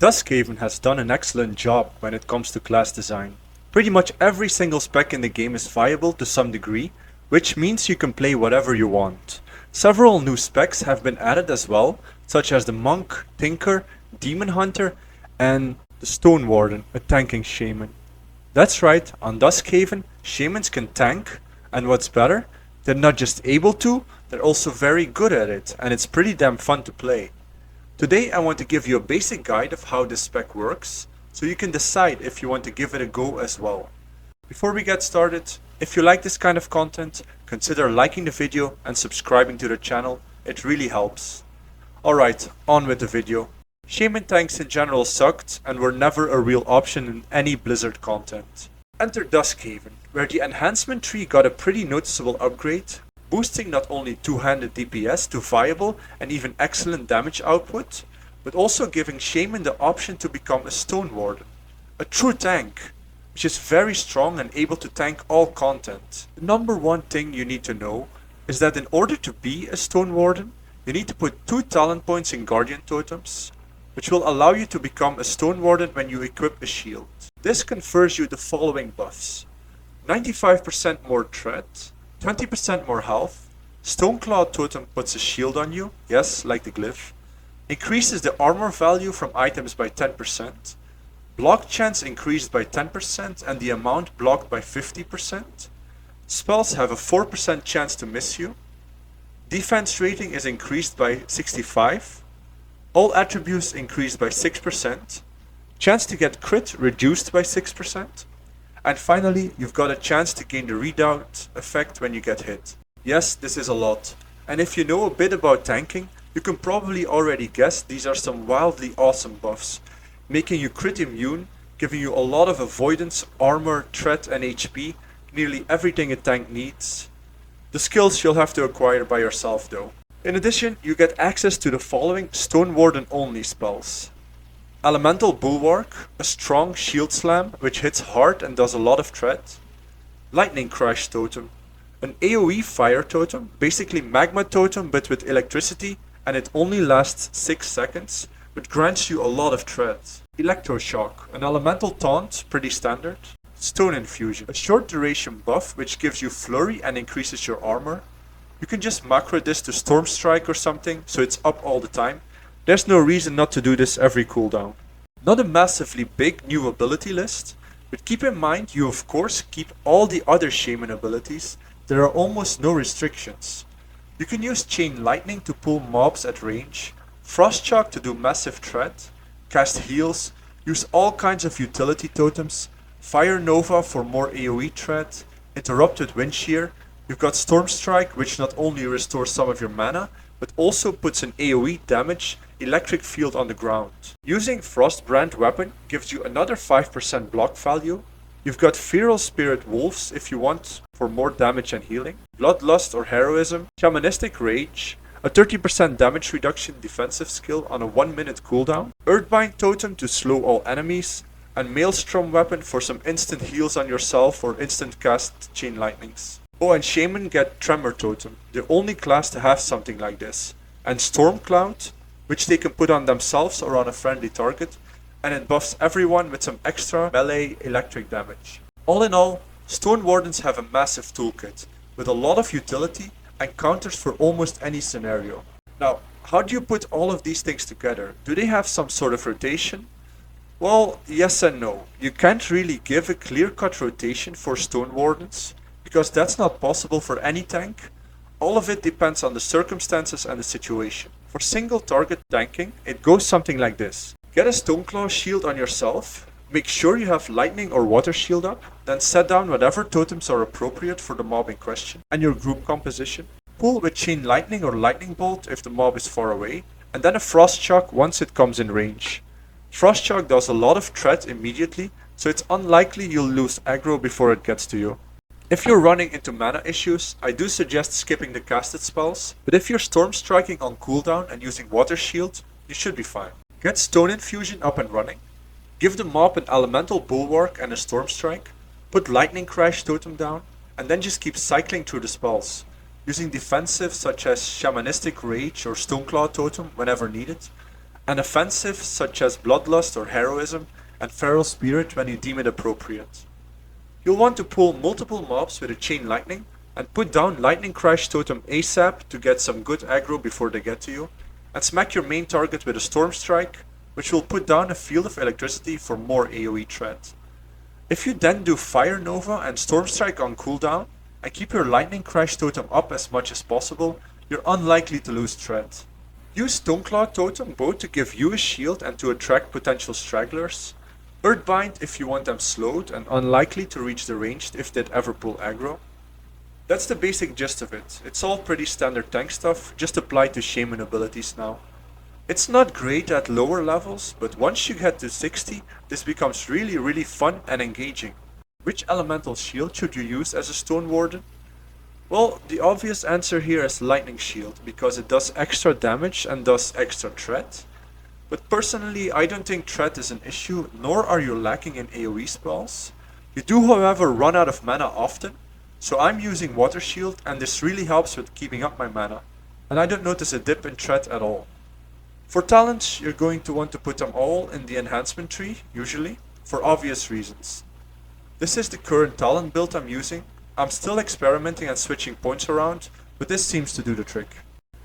Duskhaven has done an excellent job when it comes to class design. Pretty much every single spec in the game is viable to some degree, which means you can play whatever you want. Several new specs have been added as well, such as the Monk, Tinker, Demon Hunter, and the Stone Warden, a tanking shaman. That's right, on Duskhaven, shamans can tank, and what's better, they're not just able to, they're also very good at it, and it's pretty damn fun to play. Today I want to give you a basic guide of how this spec works, so you can decide if you want to give it a go as well. Before we get started, if you like this kind of content, consider liking the video and subscribing to the channel, it really helps. Alright, on with the video. Shaman tanks in general sucked and were never a real option in any Blizzard content. Enter Duskhaven, where the enhancement tree got a pretty noticeable upgrade, boosting not only two-handed DPS to viable and even excellent damage output, but also giving Shaman the option to become a Stone Warden, a true tank, which is very strong and able to tank all content. The number one thing you need to know is that in order to be a Stone Warden, you need to put 2 talent points in Guardian Totems, which will allow you to become a Stone Warden when you equip a shield. This confers you the following buffs: 95% more threat, 20% more health, Stoneclaw Totem puts a shield on you, yes, like the glyph, increases the armor value from items by 10%, block chance increased by 10% and the amount blocked by 50%, spells have a 4% chance to miss you, defense rating is increased by 65, all attributes increased by 6%, chance to get crit reduced by 6%, and finally, you've got a chance to gain the readout effect when you get hit. Yes, this is a lot. And if you know a bit about tanking, you can probably already guess these are some wildly awesome buffs, making you crit immune, giving you a lot of avoidance, armor, threat and HP, nearly everything a tank needs. The skills you'll have to acquire by yourself though. In addition, you get access to the following Stone Warden only spells. Elemental Bulwark, a strong shield slam which hits hard and does a lot of threat. Lightning Crash Totem, an AoE fire totem, basically magma totem but with electricity, and it only lasts 6 seconds, but grants you a lot of threat. Electroshock, an elemental taunt, pretty standard. Stone Infusion, a short duration buff which gives you flurry and increases your armor. You can just macro this to Storm Strike or something, so it's up all the time. There's no reason not to do this every cooldown. Not a massively big new ability list, but keep in mind you of course keep all the other Shaman abilities. There are almost no restrictions. You can use Chain Lightning to pull mobs at range, Frost Shock to do massive threat, cast heals, use all kinds of utility totems, Fire Nova for more AoE threat, Interrupted Wind Shear. You've got Storm Strike, which not only restores some of your mana, but also puts an AoE damage electric field on the ground. Using Frostbrand weapon gives you another 5% block value. You've got Feral Spirit Wolves if you want for more damage and healing. Bloodlust or Heroism, Shamanistic Rage, a 30% damage reduction defensive skill on a 1-minute cooldown. Earthbind Totem to slow all enemies, and Maelstrom weapon for some instant heals on yourself or instant cast Chain Lightnings. Oh, and Shaman get Tremor Totem, the only class to have something like this. And Storm Cloud, which they can put on themselves or on a friendly target, and it buffs everyone with some extra melee electric damage. All in all, Stone Wardens have a massive toolkit, with a lot of utility and counters for almost any scenario. Now, how do you put all of these things together? Do they have some sort of rotation? Well, yes and no. You can't really give a clear-cut rotation for Stone Wardens, because that's not possible for any tank. All of it depends on the circumstances and the situation. For single target tanking, it goes something like this. Get a Stoneclaw shield on yourself, make sure you have lightning or water shield up, then set down whatever totems are appropriate for the mob in question and your group composition. Pull with Chain Lightning or Lightning Bolt if the mob is far away, and then a Frost Shock once it comes in range. Frost Shock does a lot of threat immediately, so it's unlikely you'll lose aggro before it gets to you. If you're running into mana issues, I do suggest skipping the casted spells, but if you're Storm Striking on cooldown and using Water Shield, you should be fine. Get Stone Infusion up and running, give the mob an Elemental Bulwark and a Storm Strike, put Lightning Crash Totem down, and then just keep cycling through the spells, using defensive such as Shamanistic Rage or Stoneclaw Totem whenever needed, and offensive such as Bloodlust or Heroism, and Feral Spirit when you deem it appropriate. You'll want to pull multiple mobs with a Chain Lightning, and put down Lightning Crash Totem ASAP to get some good aggro before they get to you, and smack your main target with a Storm Strike, which will put down a Field of Electricity for more AoE threat. If you then do Fire Nova and Storm Strike on cooldown, and keep your Lightning Crash Totem up as much as possible, you're unlikely to lose threat. Use Stoneclaw Totem both to give you a shield and to attract potential stragglers. Earthbind if you want them slowed and unlikely to reach the ranged if they'd ever pull aggro. That's the basic gist of it. It's all pretty standard tank stuff, just applied to Shaman abilities now. It's not great at lower levels, but once you get to 60, this becomes really fun and engaging. Which elemental shield should you use as a Stone Warden? Well, the obvious answer here is Lightning Shield, because it does extra damage and does extra threat. But personally, I don't think threat is an issue, nor are you lacking in AoE spells. You do however run out of mana often, so I'm using Water Shield and this really helps with keeping up my mana, and I don't notice a dip in threat at all. For talents, you're going to want to put them all in the enhancement tree, usually, for obvious reasons. This is the current talent build I'm using. I'm still experimenting and switching points around, but this seems to do the trick.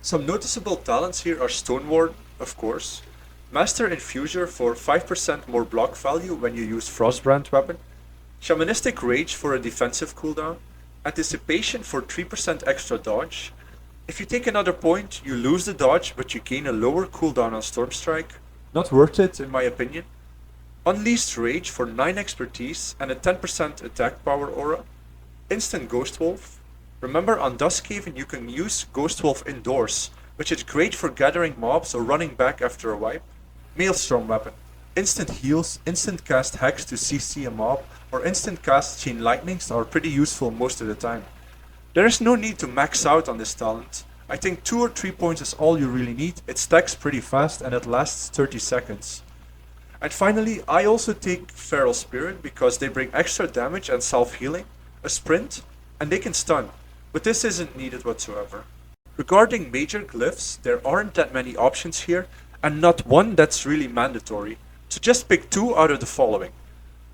Some noticeable talents here are Stoneward, of course, Master Infuser for 5% more block value when you use Frostbrand weapon, Shamanistic Rage for a defensive cooldown, Anticipation for 3% extra dodge. If you take another point, you lose the dodge but you gain a lower cooldown on Storm Strike. Not worth it in my opinion. Unleashed Rage for 9 expertise and a 10% attack power aura. Instant Ghost Wolf. Remember on Duskhaven you can use Ghost Wolf indoors, which is great for gathering mobs or running back after a wipe. Maelstrom weapon. Instant heals, instant cast hacks to CC a mob, or instant cast chain lightnings are pretty useful most of the time. There is no need to max out on this talent. I think 2 or 3 points is all you really need, it stacks pretty fast and it lasts 30 seconds. And finally, I also take Feral Spirit because they bring extra damage and self-healing, a sprint, and they can stun, but this isn't needed whatsoever. Regarding major glyphs, there aren't that many options here, and not one that's really mandatory, so just pick 2 out of the following.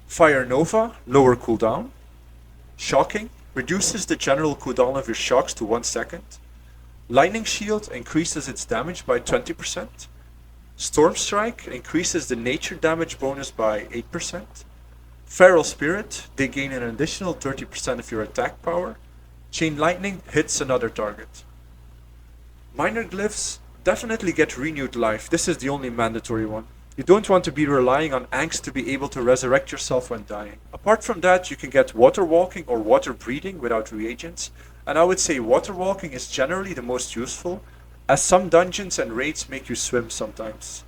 Fire Nova, lower cooldown. Shocking, reduces the general cooldown of your shocks to 1 second. Lightning Shield increases its damage by 20%. Storm Strike increases the nature damage bonus by 8%. Feral Spirit, they gain an additional 30% of your attack power. Chain Lightning hits another target. Minor glyphs definitely get renewed life, this is the only mandatory one. You don't want to be relying on angst to be able to resurrect yourself when dying. Apart from that, you can get water walking or water breathing without reagents, and I would say water walking is generally the most useful, as some dungeons and raids make you swim sometimes.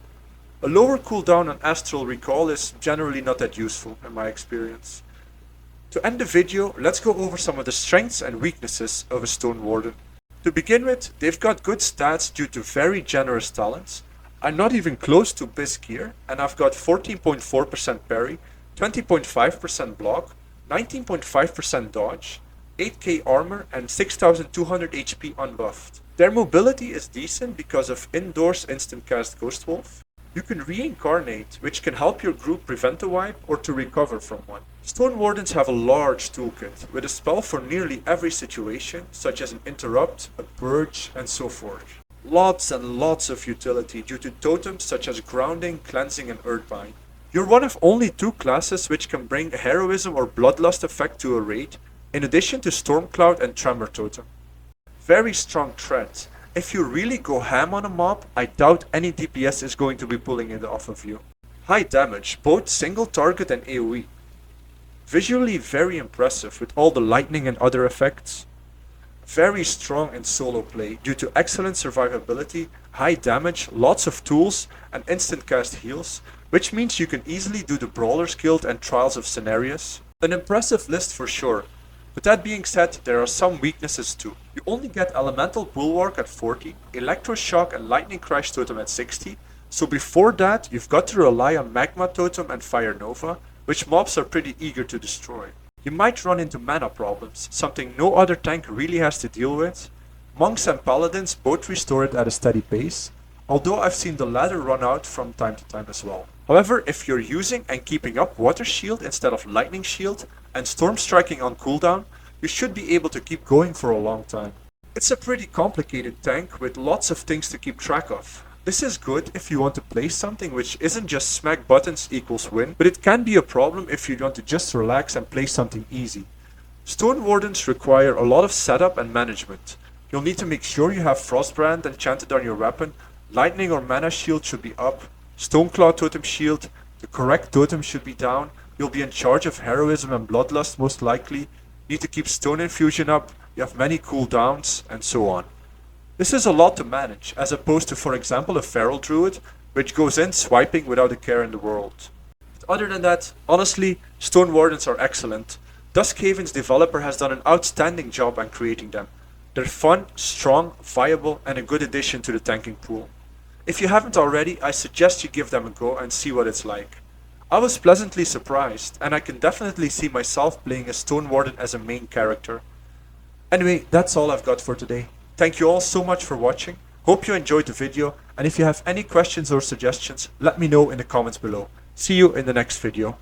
A lower cooldown on astral recall is generally not that useful in my experience. To end the video, let's go over some of the strengths and weaknesses of a Stone Warden. To begin with, they've got good stats due to very generous talents. I'm not even close to Bisque here, and I've got 14.4% parry, 20.5% block, 19.5% dodge, 8k armor, and 6200 HP unbuffed. Their mobility is decent because of indoors instant cast Ghost Wolf. You can reincarnate, which can help your group prevent a wipe or to recover from one. Stone Wardens have a large toolkit, with a spell for nearly every situation, such as an interrupt, a purge, and so forth. Lots and lots of utility due to totems such as grounding, cleansing, and earthbind. You're one of only 2 classes which can bring a heroism or bloodlust effect to a raid, in addition to Stormcloud and Tremor totem. Very strong threat. If you really go ham on a mob, I doubt any DPS is going to be pulling it off of you. High damage, both single target and AoE. Visually very impressive with all the lightning and other effects. Very strong in solo play due to excellent survivability, high damage, lots of tools, and instant cast heals, which means you can easily do the Brawlers Guild and Trials of Cenarius. An impressive list for sure. But that being said, there are some weaknesses too. You only get Elemental Bulwark at 40, Electroshock and Lightning Crash Totem at 60, so before that you've got to rely on Magma Totem and Fire Nova, which mobs are pretty eager to destroy. You might run into mana problems, something no other tank really has to deal with. Monks and Paladins both restore it at a steady pace. although I've seen the latter run out from time to time as well. However, if you're using and keeping up Water Shield instead of Lightning Shield and Storm Striking on cooldown, you should be able to keep going for a long time. It's a pretty complicated tank with lots of things to keep track of. This is good if you want to play something which isn't just smack buttons equals win, but it can be a problem if you want to just relax and play something easy. Stone Wardens require a lot of setup and management. You'll need to make sure you have Frostbrand enchanted on your weapon, Lightning or Mana Shield should be up, Stoneclaw Totem Shield, the correct totem should be down, you'll be in charge of Heroism and Bloodlust most likely, need to keep Stone Infusion up, you have many cooldowns, and so on. This is a lot to manage, as opposed to, for example, a Feral Druid, which goes in swiping without a care in the world. But other than that, honestly, Stone Wardens are excellent. Duskhaven's developer has done an outstanding job on creating them. They're fun, strong, viable, and a good addition to the tanking pool. If you haven't already, I suggest you give them a go and see what it's like. I was pleasantly surprised, and I can definitely see myself playing a Stone Warden as a main character. Anyway, that's all I've got for today. Thank you all so much for watching. Hope you enjoyed the video, and if you have any questions or suggestions, let me know in the comments below. See you in the next video.